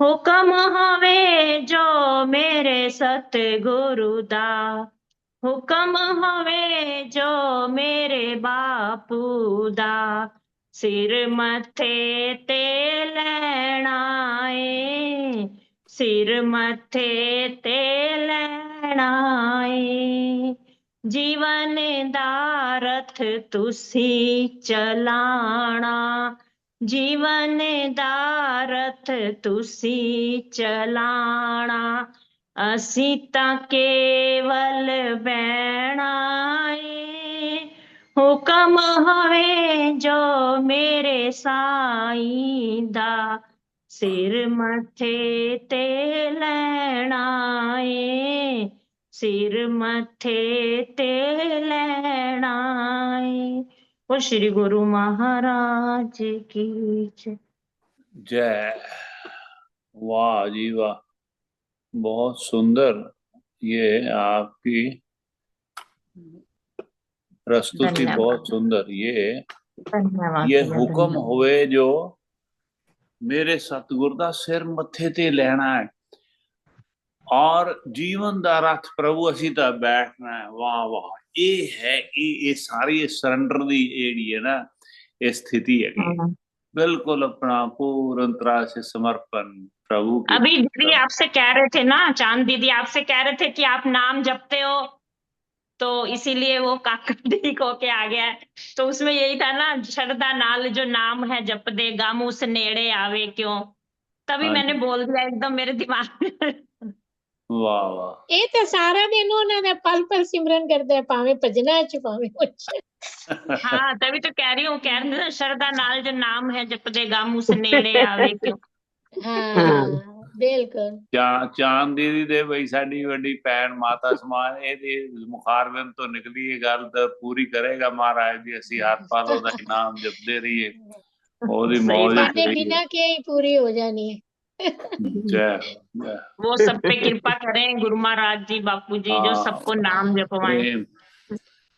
हुक्म हवे जो मेरे सतगुरु दा, हुक्म हवे जो मेरे बापू दा, सिर मथे ते लैना ए, सिर मथे ते लैना ए, जीवन दा रथ तुसी चलाना, जीवन दा रथ तुसी चलाना, ਅਸੀਂ ਤਾਂ ਕੇਵਲ ਬਹਿਣਾ ਏ, ਹੁਕਮ ਹਵੇ ਜੋ ਮੇਰੇ ਸਾਈਂ ਦਾ, ਸਿਰ ਮੱਥੇ ਤੇ ਲੈਣਾ ਏ, ਸਿਰ ਮੱਥੇ ਤੇ ਲੈਣਾ ਏ। ਉਹ श्री गुरु महाराज की जय। जय। वाह जी वाह, बहुत सुंदर। ये आपकी प्रस्तुति बहुत धन्यवाद, सुंदर। धन्यवाद ये भैया, हुक्म धन्यवाद। हुए जो मेरे सतगुर दा सिर मत्थे ते लेना है और जीवन दा रथ प्रभु असी ता बैठना है। वाह वाह, ये है ये सारी सरेंडर दी जेहड़ी है ना, ये स्थिति है हाँ। बिल्कुल अपना पूर्ण तरह से समर्पण प्रभु की अभी दीदी तरफ। आपसे कह रहे थे ना, चांद दीदी आपसे कह रहे थे कि आप नाम जपते हो, तो इसीलिए वो काका ठीक होके आ गया है। तो उसमें यही था ना, शरदा नाल जो नाम है जप दे, गम उस नेड़े आवे क्यों, तभी हाँ मैंने जी, बोल दिया एकदम मेरे दिमाग में। वाह वाह। ਇਹ ਤਾਂ ਸਾਰਾ ਦਿਨ ਉਹਨਾਂ ਨੇ ਪਲ ਪਲ ਸਿਮਰਨ ਕਰਦੇ ਆ, ਭਾਵੇਂ ਭਜਨਾ ਚ ਭਾਵੇਂ ਕੁਛ। हाँ, तभी तो कह रही हूँ, कह रही हूँ ना, शरदा नाल जो नाम है जप दे, गम उस नेड़े आवे क्यों। ਹਾਂ ਬਿਲਕੁਲ। ਚਾਂਦ ਦੀਦੀ ਦੇ ਬਈ ਸਾਡੀ ਵੱਡੀ ਭੈਣ ਮਾਤਾ ਸਮਾਨ, ਇਹਦੇ ਮੁਖਾਰਬਿੰਦ ਤੋਂ ਨਿਕਲੀ ਇਹ ਗੱਲ ਤਾਂ ਪੂਰੀ ਕਰੇਗਾ ਮਹਾਰਾਜ ਜੀ। ਅਸੀਂ ਹਰ ਪਲ ਉਹਦਾ ਨਾਮ ਜਪਦੇ ਰਹੀਏ, ਉਹਦੀ सही ਮੌਜ बात ਚ ਸਾਡੇ है। ਰਹੀਏ। ਬਿਨਾ ਕੇ ਹੀ ਪੂਰੀ ਹੋ ਜਾਣੀ ਹੈ। जय जय। वो सब पे कृपा करें गुरु महाराज जी, बापू जी, जो हाँ, सबको नाम जपवाएं। प्रेम।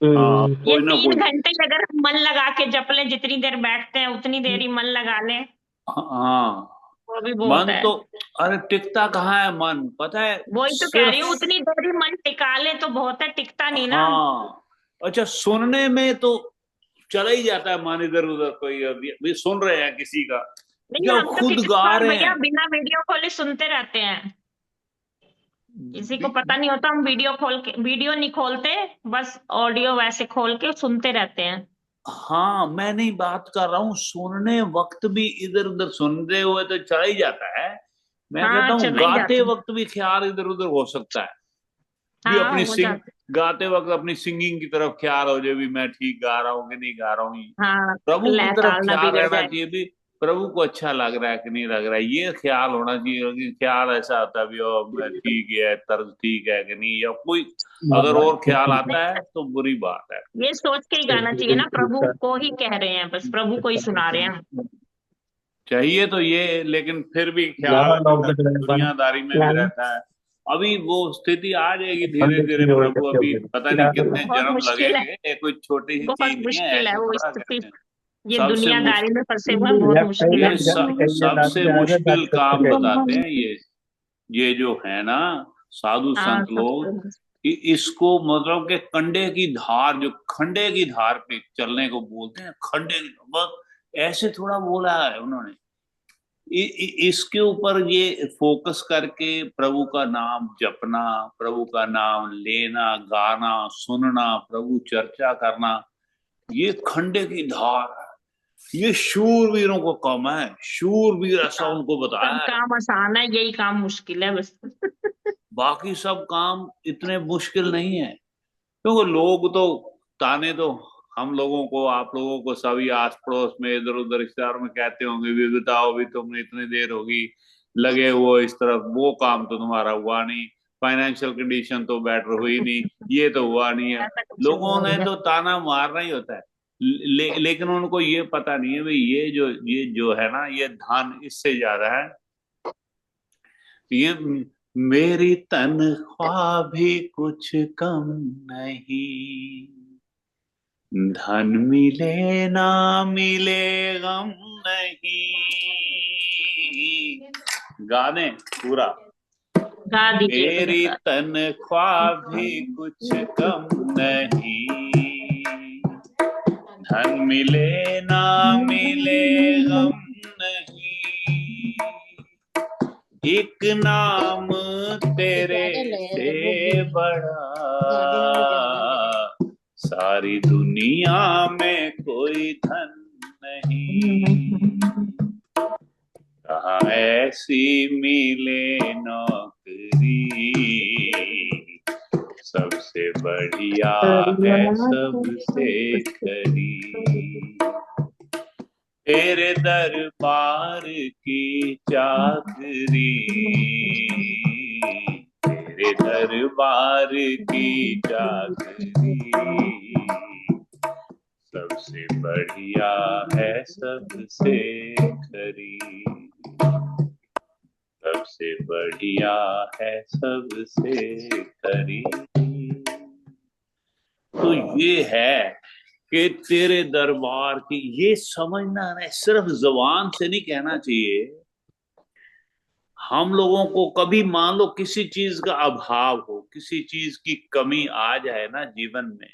हाँ, ये कोई ना 3 कोई। घंटे अगर हम मन लगा के जप लें, जितनी देर बैठते हैं उतनी देर ही मन लगा लें, हाँ, वो भी बहुत मन है। तो, अरे टिकता कहाँ है मन, पता है वही तो कह रही सिर्फ। हूँ, उतनी देर ही मन टिका ले तो बहुत है, टिकता नहीं ना। हाँ, अच्छा, सुनने में तो चला ही जाता है मन इधर उधर। कोई अभी सुन रहे हैं किसी का, नहीं, जब हम तो खुद कितनी गा बार रहे भैया हैं। बिना वीडियो खोले सुनते रहते हैं, किसी को बि- पता नहीं होता, हम वीडियो नहीं खोलते, बस ऑडियो वैसे खोल के सुनते रहते हैं। हाँ, मैं नहीं बात कर रहा हूँ, सुनने वक्त भी इधर उधर सुनते हुए तो चला ही जाता है। मैं कहता हाँ, हूँ चला ही गाते जाता है। वक्त भी ख्याल इधर उधर हो सकता है। भी हाँ, अपनी हो सिंग जाता गाते वक्त अपनी सिंगिंग की तरफ ख्याल हो जाए, भी मैं ठीक गा रहा हूँ कि नहीं गा रहा हूँ। है। हाँ, प्रभु की लय तरफ ताल ना ख्याल बिगड़ रहना जाए। चाहिए भी, प्रभु को अच्छा लग रहा है कि नहीं लग रहा है, ये ख्याल होना चाहिए। कि ख्याल ऐसा होता है भी ओ मैं ठीक है, तर्ज ठीक है कि नहीं, या कोई अगर और ख्याल आता है तो बुरी बात है। ये सोच के ही गाना चाहिए ना, प्रभु को ही कह रहे हैं, बस प्रभु को ही सुना रहे हैं। चाहिए तो ये, लेकिन फिर भी ख्याल दुनियादारी में भी रहता है। अभी वो स्थिति आ जाएगी धीरे धीरे प्रभु, अभी पता नहीं कितने बहुत जन्म मुश्किल है, लगेंगे। ये कोई छोटी सी बहुत चीज नहीं है, मुश्किल है ऐसे वो थोड़ा स्थिति। कहते हैं। ये सबसे दुनियादारी मुश्किल, में फंसे हुए हैं, बहुत मुश्किल है। ये सबसे मुश्किल काम बताते हैं ये जो है ना, साधु हाँ, संत लोग, कि इसको मतलब के कंडे की धार, जो खंडे की धार पे चलने को बोलते हैं, खंडे की, बस ऐसे थोड़ा बोला है उन्होंने। इसके ऊपर ये फोकस करके प्रभु का नाम जपना, प्रभु का नाम लेना, गाना, सुनना, प्रभु चर्चा करना, ये खंडे की धार है। ये शूरवीरों को कम है, शूरवीर ऐसा हाँ, उनको बताया सब है। काम आसान है, यही काम मुश्किल है बस। बाकी सब काम इतने मुश्किल नहीं है। क्योंकि लोग तो, ताने तो हम लोगों को, आप लोगों को, सभी आस पड़ोस में इधर उधर रिश्तेदार में कहते होंगे भी बताओ भी तुमने इतनी देर होगी लगे हुए इस तरफ, वो काम तो तुम्हारा हुआ नहीं, फाइनेंशियल कंडीशन तो बेटर हुई नहीं, ये तो हुआ नहीं है। ऐसा कुछ नहीं लोगों है ने भैया। तो ताना मारना ही होता है। लेकिन उनको ये पता नहीं है भाई, ये जो है ना, ये धन इससे ज्यादा है। ये मेरी तनख्वाह भी कुछ कम नहीं, धन मिले ना मिले गम नहीं, गाने पूरा। गा दीजिए मेरी भैया। तनख्वाह भी कुछ कम नहीं, धन मिले ना मिले गम नहीं, एक नाम तेरे से बड़ा सारी दुनिया में कोई धन नहीं, कहाँ ऐसी मिले नौकरी, सबसे बढ़िया है सबसे खरी, तेरे दरबार की चाकरी, तेरे दरबार की चाकरी, सबसे बढ़िया है सबसे खरी, सबसे बढ़िया है सबसे खरी। तो ये है कि तेरे दरबार की, ये समझना है, सिर्फ जबान से नहीं कहना चाहिए। हम लोगों को कभी मान लो किसी चीज का अभाव हो, किसी चीज की कमी आ जाए ना जीवन में,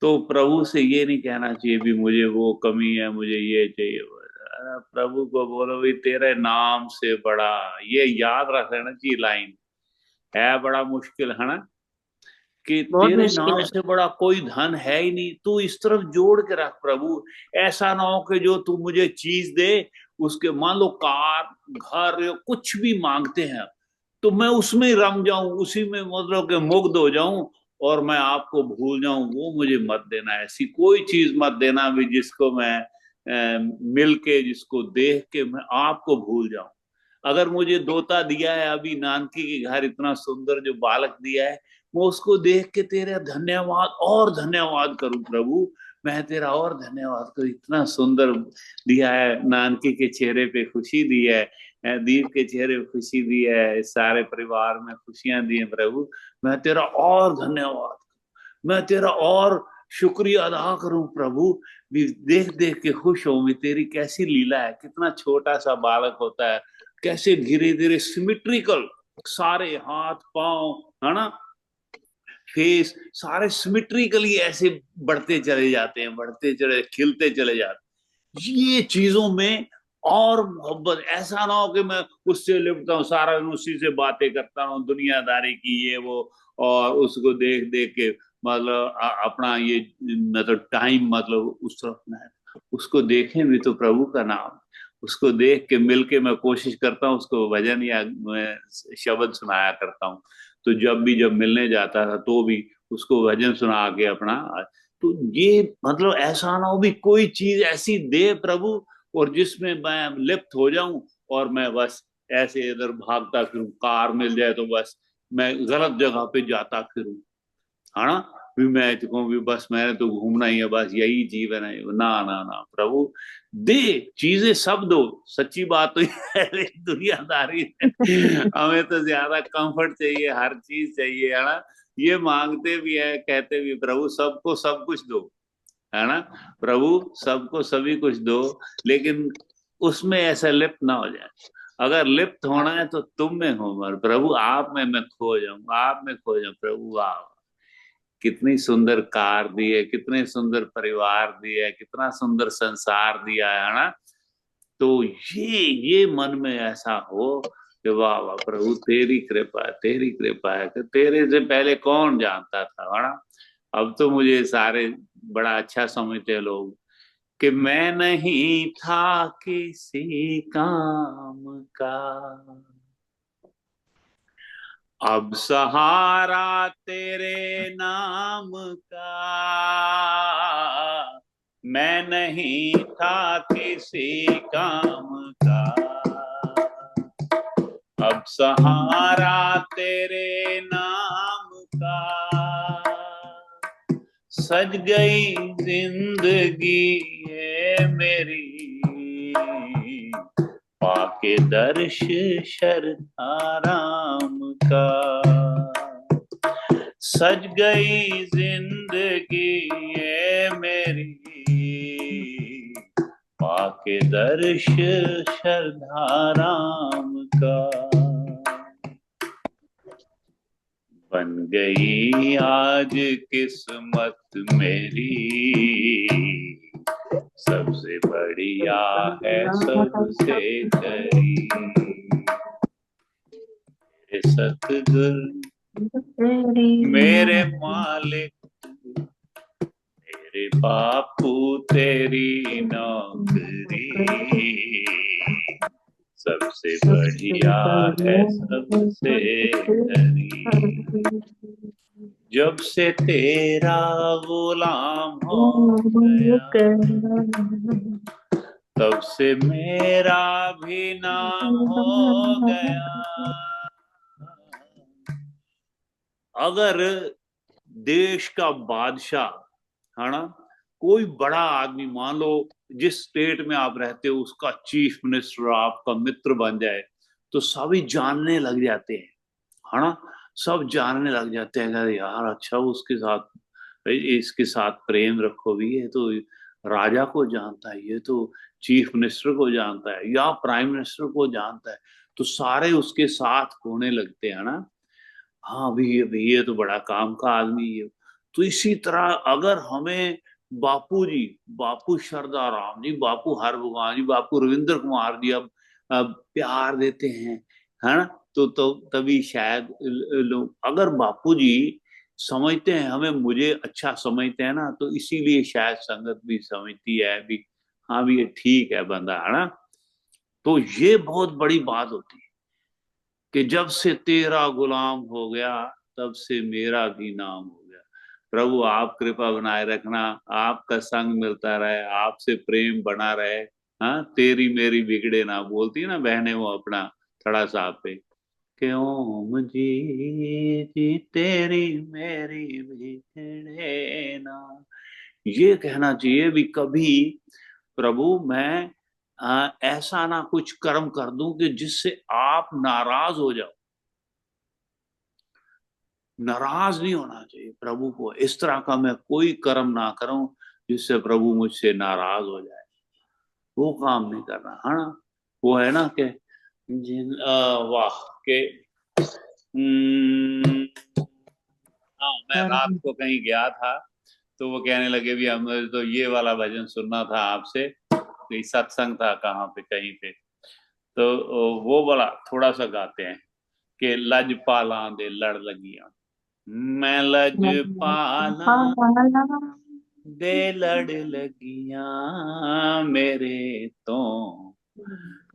तो प्रभु से ये नहीं कहना चाहिए भी मुझे वो कमी है, मुझे ये चाहिए। प्रभु को बोलो भी तेरे नाम से बड़ा, ये याद रख लेना चाहिए लाइन, है बड़ा मुश्किल है ना, कि बहुत तेरे मुश्किल नाम है। से बड़ा कोई धन है ही नहीं। तू इस तरफ जोड़ के रख प्रभु, ऐसा ना हो कि जो तू मुझे चीज दे, उसके मान लो कार घर या कुछ भी मांगते हैं, तो मैं उसमें ही रम जाऊं, उसी में मतलब कि मुग्ध हो जाऊं और मैं आपको भूल जाऊं। वो मुझे मत देना, ऐसी कोई चीज मत देना भी जिसको मैं मिल के, जिसको देख के मैं आपको भूल जाऊं। अगर मुझे दोता दिया है अभी नानकी के घर, इतना सुंदर जो बालक दिया है, मैं उसको देख के तेरा धन्यवाद और धन्यवाद करूं प्रभु, मैं तेरा और धन्यवाद करूं। इतना सुंदर दिया है, नानकी के चेहरे पे खुशी दी है, दीप के चेहरे पे खुशी दी है, सारे परिवार में खुशियां दी है प्रभु, मैं तेरा और धन्यवाद, मैं तेरा और शुक्रिया अदा करूं प्रभु। भी देख देख के खुश हो भी, तेरी कैसी लीला है। कितना छोटा सा बालक होता है, कैसे धीरे धीरे सिमेट्रिकल सारे हाथ पांव, है ना, फेस, सारे सिमेट्रिकली ऐसे बढ़ते चले जाते हैं, बढ़ते चले, खिलते चले जाते हैं। ये चीजों में और मोहब्बत, ऐसा ना हो कि मैं उससे लिपटा हूँ, सारा दिन उसी से बातें करता हूँ, दुनियादारी की ये वो, और उसको देख देख के मतलब अपना ये मतलब टाइम मतलब उस तरफ ना है। उसको देखें भी तो प्रभु का नाम, उसको देख के मिल के मैं कोशिश करता हूँ, उसको भजन या मैं शब्द सुनाया करता हूँ। तो जब मिलने जाता था तो भी उसको भजन सुना के अपना, तो ये मतलब ऐसा ना हो भी कोई चीज ऐसी दे प्रभु और जिसमें मैं लिप्त हो जाऊं और मैं बस ऐसे इधर भागता फिरूं, कार मिल जाए तो बस मैं गलत जगह पे जाता फिरूं, है ना, भी मैं कहूँ भी बस मैंने तो घूमना ही है, बस यही जीवन है। ना ना ना प्रभु, दे चीजें सब दो, सच्ची बात तो ये है दुनियादारी है, हमें तो ज्यादा कंफर्ट चाहिए, हर चीज चाहिए, है ना, ये मांगते भी है, कहते भी प्रभु सबको सब कुछ दो, है ना, प्रभु सबको सभी कुछ दो, लेकिन उसमें ऐसा लिप्त ना हो जाए। अगर लिप्त होना है तो तुम में हो, मर प्रभु आप में मैं खो जाऊं, आप में खो जाऊं प्रभु। वाह, कितनी सुंदर कार दी है, कितने सुंदर परिवार दिया है, कितना सुंदर संसार दिया है ना। तो ये मन में ऐसा हो कि वाह वाह प्रभु तेरी कृपा है, तेरी कृपा है, कि तेरे से पहले कौन जानता था, है ना। अब तो मुझे सारे बड़ा अच्छा समझते हैं लोग कि मैं नहीं था किसी काम का, अब सहारा तेरे नाम का, मैं नहीं था किसी काम का, अब सहारा तेरे नाम का, सज गई जिंदगी ये मेरी, पाके दर्श शरधाराम का, सज गई जिंदगी ये मेरी, पाके के दर्श श्रद्धा राम का। बन गई आज किस्मत मेरी, सबसे बढ़िया है सबसे करी। मेरे सतगुरु मेरे मालिक, मेरे बापू तेरी नौकरी, सबसे बढ़िया है सबसे करी। जब से तेरा गुलाम हो गया, तब से मेरा भी नाम हो गया। अगर देश का बादशाह है ना, कोई बड़ा आदमी, मान लो जिस स्टेट में आप रहते हो उसका चीफ मिनिस्टर आपका मित्र बन जाए, तो सभी जानने लग जाते हैं, है ना। सब जानने लग जाते हैं, अरे यार अच्छा उसके साथ, इसके साथ प्रेम रखो भी, ये तो राजा को जानता है, ये तो चीफ मिनिस्टर को जानता है या प्राइम मिनिस्टर को जानता है, तो सारे उसके साथ होने लगते हैं ना। हाँ अभी ये तो बड़ा काम का आदमी है। तो इसी तरह अगर हमें बापू जी, बापू शारदा राम जी, बापू हर भगवान जी, बापू रविंद्र कुमार जी अब प्यार देते हैं, है ना, तो तभी शायद लोग, अगर बापू जी समझते हैं हमें, मुझे अच्छा समझते हैं ना, तो इसीलिए शायद संगत भी समझती है भी, हाँ भी ये ठीक है बंदा, है ना। तो ये बहुत बड़ी बात होती है कि जब से तेरा गुलाम हो गया, तब से मेरा भी नाम हो गया। प्रभु आप कृपा बनाए रखना, आपका संग मिलता रहे, आपसे प्रेम बना रहे। हाँ तेरी मेरी बिगड़े ना, बोलती है ना बहने वो अपना थड़ा साहब पे, कि ओम जी जी तेरी मेरी बिगड़े ना। ये कहना चाहिए भी कभी, प्रभु मैं ऐसा ना कुछ कर्म कर दूं कि जिससे आप नाराज हो जाओ। नाराज नहीं होना चाहिए प्रभु को, इस तरह का मैं कोई कर्म ना करूं जिससे प्रभु मुझसे नाराज हो जाए, वो काम नहीं करना, है ना। वो है ना कि वाह के हाँ मैं रात को कहीं गया था, तो वो कहने लगे भी हमें तो ये वाला भजन सुनना था आपसे, कोई सत्संग था कहाँ पे कहीं पे, तो वो वाला थोड़ा सा गाते हैं कि लज पाला दे लड़ लगियां, मैं लज पाला दे लड़ लगियां, मेरे तो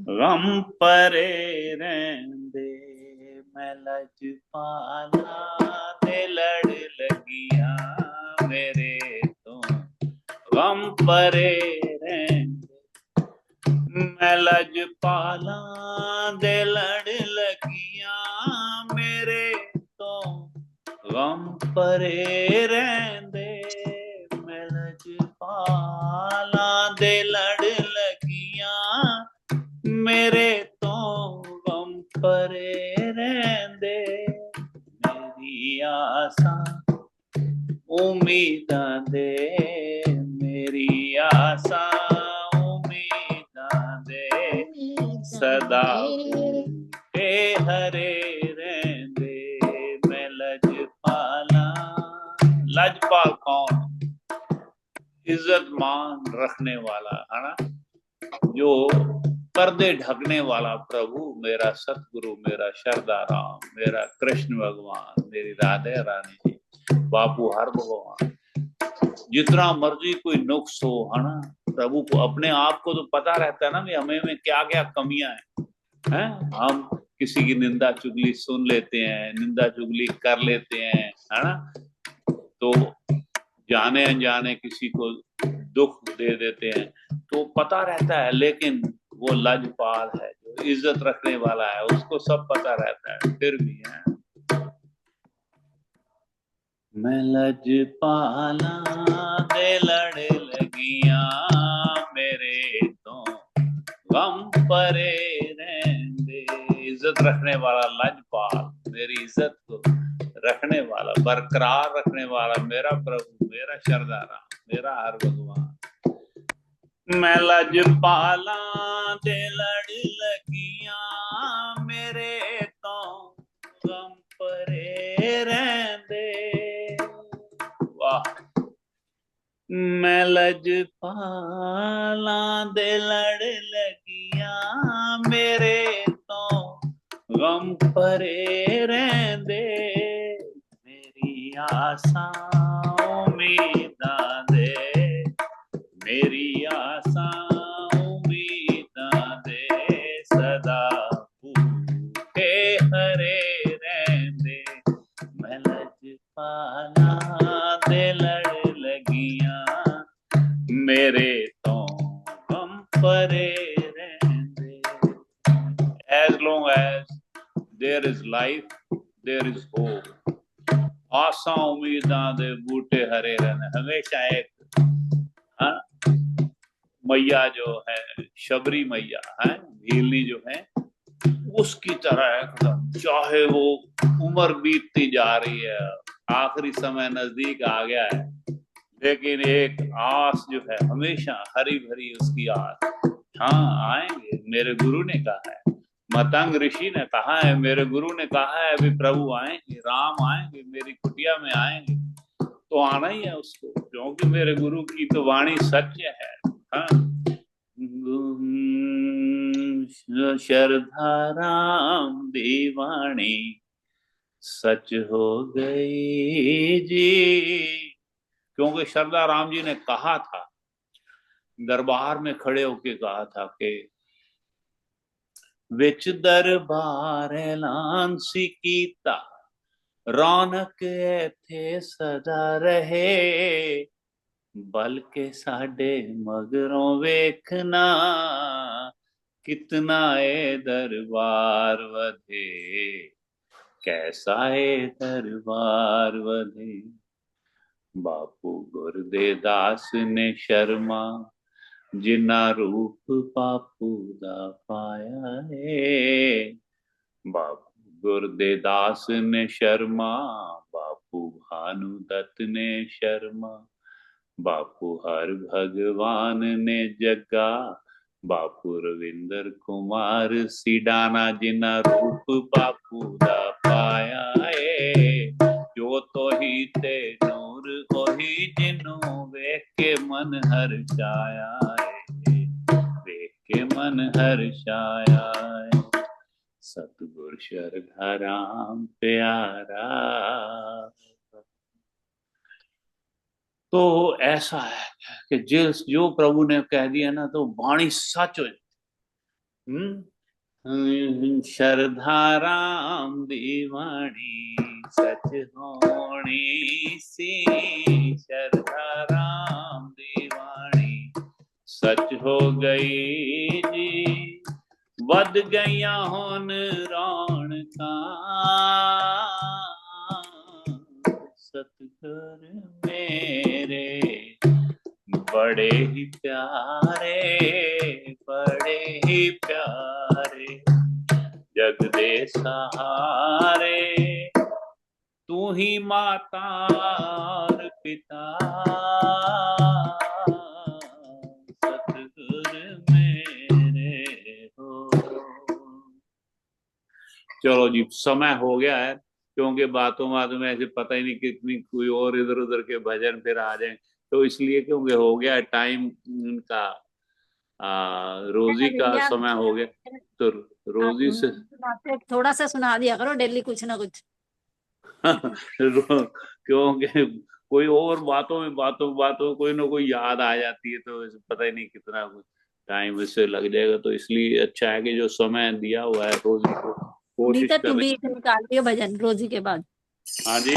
गम परे रहंदे, मैं लज पाला दे लड़ लगियां, मेरे तो गम परे रहंदे, मैं लज पाला दे लड़ लगियां, मेरे तो गम परे रहंदे, मैं लज पाला दे लड़ लगियां, मेरे तो गम परे रहंदे, मेरी आसा उम्मीदां दे, मेरी आसा उम्मीदां दे, सदा के हरे रहंदे, मैं लजपाला। लजपाल कौन? इज्जत मान रखने वाला, है ना, जो पर्दे ढकने वाला प्रभु, मेरा सतगुरु, मेरा शारदा राम, मेरा कृष्ण भगवान, मेरी राधे रानी जी, बापू हर भगवान। जितना मर्जी कोई नुक्स हो, है ना, प्रभु को अपने आप को तो पता रहता है ना कि हमें में क्या क्या कमियां हैं। हम किसी की निंदा चुगली सुन लेते हैं, निंदा चुगली कर लेते हैं, है ना, तो जाने अनजाने किसी को दुख दे देते हैं, तो पता रहता है, लेकिन वो लजपाल है, जो इज्जत रखने वाला है, उसको सब पता रहता है, फिर भी है। मैं लजपाला दे लड़ लगियां, मेरे तो गम परे रहंदे, इज्जत रखने वाला लजपाल, मेरी इज्जत को रखने वाला, बरकरार रखने वाला, मेरा प्रभु, मेरा शारदा राम, मेरा हर भगवान। मैं लजपाला दे लड़ लगियां मेरे तो गम परे रहंदे। वाह। मैं लजपाला दे लड़ लगियां मेरे तो गम परे रहंदे। मेरी आसा उम्मीदां दे मेरी आसा उम्मीदां दे सदा भूखे हरे रहंदे। मैं लजपाला दे लड़ लगियां मेरे तो गम परे रहंदे। As long as there is life, there is hope. आसा उम्मीदां दे बूटे हरे रहने। हमेशा एक मैया जो है शबरी मैया है, भीलनी जो है, उसकी तरह एकदम, चाहे वो उम्र बीतती जा रही है, आखिरी समय नजदीक आ गया है, लेकिन एक आस जो है हमेशा हरी भरी उसकी आस। हाँ आएंगे, मेरे गुरु ने कहा है, मतंग ऋषि ने कहा है, मेरे गुरु ने कहा है अभी प्रभु आएंगे, राम आएंगे, मेरी कुटिया में आएंगे, तो आना ही है उसको, क्योंकि मेरे गुरु की तो वाणी सत्य है। हाँ। श्रद्धा राम दीवानी सच हो गई जी। क्योंकि श्रद्धा राम जी ने कहा था, दरबार में खड़े होके कहा था कि विच दरबार ऐलान सी कीता रौनक इथे सदा रहे, बल्कि साडे मगरों वेखना कितना ए दरबार वधे, कैसा ए दरबार वधे। बापू गुरदेदास ने शर्मा जिन्ना रूप बापू दा पाया है। बापू गुरदेदास ने शर्मा, बापू भानुदत्त ने शर्मा, बापू हर भगवान ने जगा, बापू रविंदर कुमार सिडाना जिन्ना रूप बापू दा पाया है। जो तो ही ते नूर ओही जिन्नू वेख के मन हर्षाया है, वेख के मन हर्षाया है। सतगुर श्रद्धा राम प्यारा। तो ऐसा है कि जो प्रभु ने कह दिया ना तो वाणी सच हो जाती। श्रद्धा राम दीवानी सच होनी सी, श्रद्धा राम दीवानी सच हो गई जी, वध गईया हुन रौनका सतगुर मेरे बड़े ही प्यारे, बड़े ही प्यारे, जग दे सहारे तू ही माता और पिता, सतगुर मेरे हो। चलो जी, समय हो गया है, क्योंकि बातों में ऐसे पता ही नहीं कितनी कोई और इधर उधर के भजन फिर आ जाए, तो इसलिए क्योंकि हो गया टाइम उनका, रोजी का समय हो गया, तो रोजी से थोड़ा सा सुना दिया करो डेली कुछ ना कुछ। क्योंकि कोई और बातों कोई ना कोई याद आ जाती है, तो पता ही नहीं कितना टाइम इससे लग जाएगा, तो इसलिए अच्छा है कि जो समय दिया हुआ है रोजी को कोशिश निकाल दिया भजन रोजी के बाद। हाँ जी।